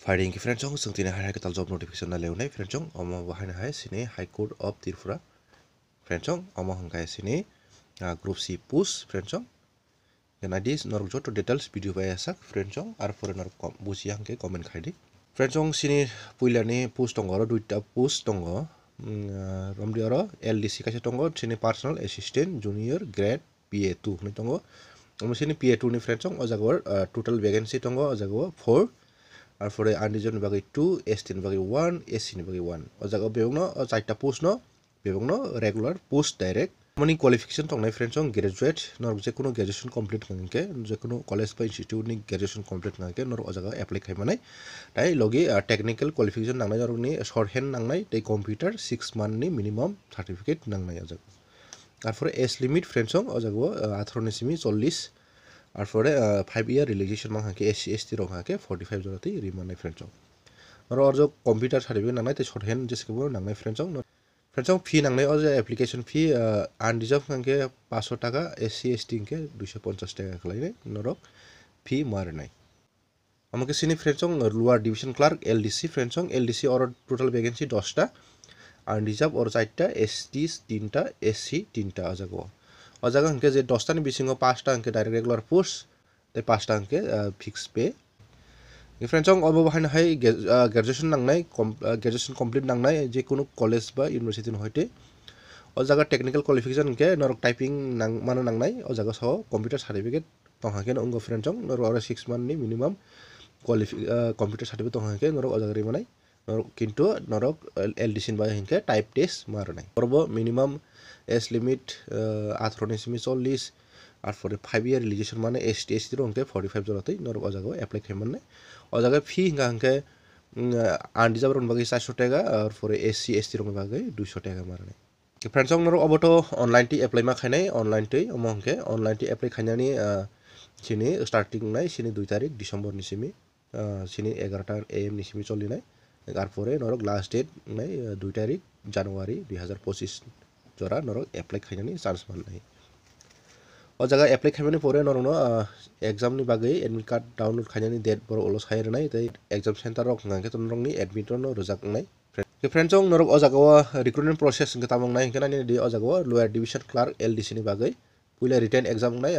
Firing ki friend chong sungtina hai ka tal job notification na leunai friend chong omo bahai na hai sini High Court of Tripura friend chong omo hangkai sini group C post friend chong yana dis norok joto details video bai asak friend chong ar pore norok busi hangke comment khaidi friend chong sini puilani post tongo duita post tongo romdi oro LDC kaisa tongo sini personal assistant junior grade PA2 ni tongo omo sini PA2 ni friend chong o jagor total vacancy tongo o jagor 4 আর পরে আনডিজন বাকি 2 ST বাকি 1 SC বাকি 1 ও জায়গা বেবংনো চারটা post ন বেবংনো regular post direct মানে qualification তংনাই friend সং graduate নর যে কোনো গ্রাজুয়েশন কমপ্লিট খাঙ্গে যে কোনো কলেজ বা ইনস্টিটিউট নি গ্রাজুয়েশন কমপ্লিট খাঙ্গে নর ও জায়গা অ্যাপ্লাই খাইমানাই তাই লগে টেকনিক্যাল কোয়ালিফিকেশন নাংনাই জরনি শর্ট হ্যান্ড নাংনাই তাই কম্পিউটার 6 মান্থ নি মিনিমাম সার্টিফিকেট নাংনাই ও জায়গা তারপরে এজ লিমিট ফ্রেন্ড সং ও জায়গা 18 নিসিমি 40 আর পরে 5 ইয়ার রিলেক্সেশন মাহাকে এসসি এসটি রহাকে 45 জনতি রিমানাই ফ্রেন্ড চং আর অর কম্পিউটার সার্টিফিকেট নাংনাই তে শর্ট হ্যান্ড যেসকে নাংনাই ফ্রেন্ড চং ফি নাংনাই অ যে অ্যাপ্লিকেশন ফি আনরিজার্ভ কাঙ্কে 500 টাকা এসসি এসটি কে 250 টাকা খালাইনে নরক ফি মারনাই আমাকে সিনি ফ্রেন্ড চং লোয়ার ডিভিশন ক্লার্ক এলডিসি ফ্রেন্ড চং এলডিসি অর টোটাল ভ্যাকেন্সি 10টা আনরিজার্ভ অর 4টা এসটি 3টা এসসি 3টা আজাগো o jaga hangke je 10 tani bisingo 5টা hangke direct regular post tai 5টা hangke fixed pay friend chong obo bahai hai graduation nangnai graduation complete nangnai je kono college ba university no hoite o jaga technical qualification hangke norok typing mano nangnai o jaga so computer certificate tonghake no ungo friend chong norok 6 month ni minimum computer certificate tonghake norok o jaga rimanai norok kintu norok LDC ba hangke type test marnai orbo minimum age limit 18 নিসিমি 40 আর পরে 5 ইয়ার রিলেক্সেশন মানে ST ST রংতে 45 জনতেই নরক অজাগো apply খাইমানে অজাগা ফি হিংকে আনডিজার্ভ রং বাকি 400 টাকা আর পরে SC ST রং বাকি 200 টাকা মারনে फ्रेंड्स नर अबतो ऑनलाइन टी एप्लाई मा खाइनाय ऑनलाइन टी अमंके ऑनलाइन टी एप्लाई खाइनानि सिनि स्टार्टिंग नाय सिनि 2 तारिख डिसेम्बर निसिमि सिनि 11टा AM निसिमि चलिनाय আর পরে নরক লাস্ট ডেট नाय 2 तारिख জানুয়ারি 2025 जरा नरक एप्लाई खाइनानि चान्स मोननाय ओ जागा एप्लाई खाइमानि परे नरनो एग्जाम नि बागै एडमिट कार्ड डाउनलोड खाइनानि डेट बर ओलो सायरनाय तै एग्जाम सेन्टर रक नांके त नरंनि एडमिट न रजाकनाय फ्रेंड्स जों नरक ओ जागा रिक्रुटमेंट प्रोसेस के तामंनाय हिंखानानि दि ओ जागा लोअर डिविजन क्लार्क एलडीसी नि बागै पुइला रिटेन एग्जाम नाय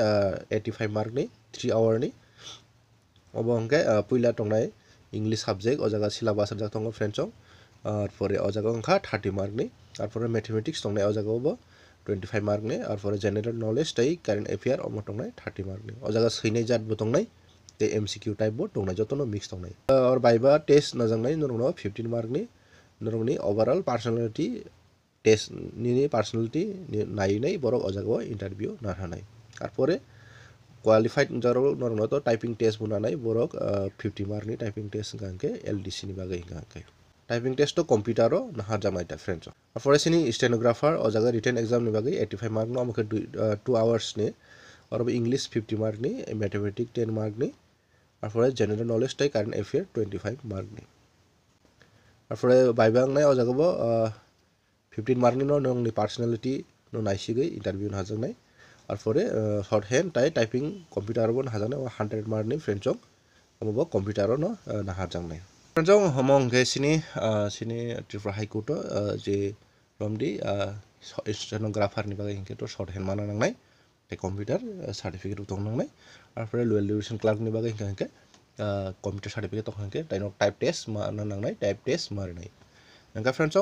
85 मार्क नि 3 आवर नि ओबो हंके पुइला तंनाय इंग्लिश सब्जेक्ट ओ जागा सिलेबास जाक तंग फ्रेंड्स और परे ओ जागा अंखा 30 मार्क नि और परे मैथमेटिक्स तंनाय ओ जागा 25 मार्क नि और परे जनरल नॉलेज तै करंट अफेयर अमो तंनाय 30 मार्क नि ओ जागा सैनाय जात बो तंनाय ते एमसीक्यू टाइप बो तंनाय जतनो मिक्स तंनाय और बाइबा टेस्ट नजंनाय नरनो 15 मार्क नि नरंनि ओवरऑल पर्सनालिटी टेस्ट नि पर्सनालिटी नायनाय बरक ओ जागा इंटरव्यू नारहानाय और परे क्वालिफाइड जरो नरनो तो टाइपिंग टेस्ट बुनानाय बरक 50 मार्क नि टाइपिंग टेस्ट गांके एलडीसी नि बागै गांके टाइपिंग टेस्ट तो कंप्यूटर नाहार जामायता फ्रेंड्स और फरेसिनी स्टेनोग्राफर और जगह रिटेन एग्जाम नि बागै 85 मार्क नो हमके 2 आवर्स ने और इंग्लिश 50 मार्क नि मैथमेटिक्स 10 मार्क नि और फरे जनरल नॉलेज तै करंट अफेयर 25 मार्क नि और फरे बाइबांग नाय और जगह 15 मार्क नि नो नोंनि पर्सनालिटी नो नायसिगै इंटरव्यू नाजानाय और फरे शॉर्ट हैंड तै टाइपिंग कंप्यूटर बो नाजानाय 100 मार्क नि फ्रेंड्स हमबो कंप्यूटर नो नाहार जानाय फ्रेंड्स हमंग के सिनी त्रिपुरा हाई कोर्ट जे रमदी स्टेनोग्राफर नि बागै हिंके तो शॉर्ट हैंड माना नांनाय ते कंप्यूटर सर्टिफिकेट तो नांनाय और फिर लोअर डिविजन क्लार्क नि बागै हिंके कंप्यूटर सर्टिफिकेट तो हिंके ताइनो टाइप टेस्ट माना नांनाय टाइप टेस्ट मारनाय नंगा फ्रेंड्स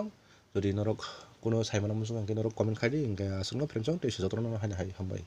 जदि नरक कोनो साइमाना मुसुं हिंके नरक कमेन्ट खाइदि हिंके आसंनो फ्रेंड्स टेस्ट जतनो हाय हामबाय।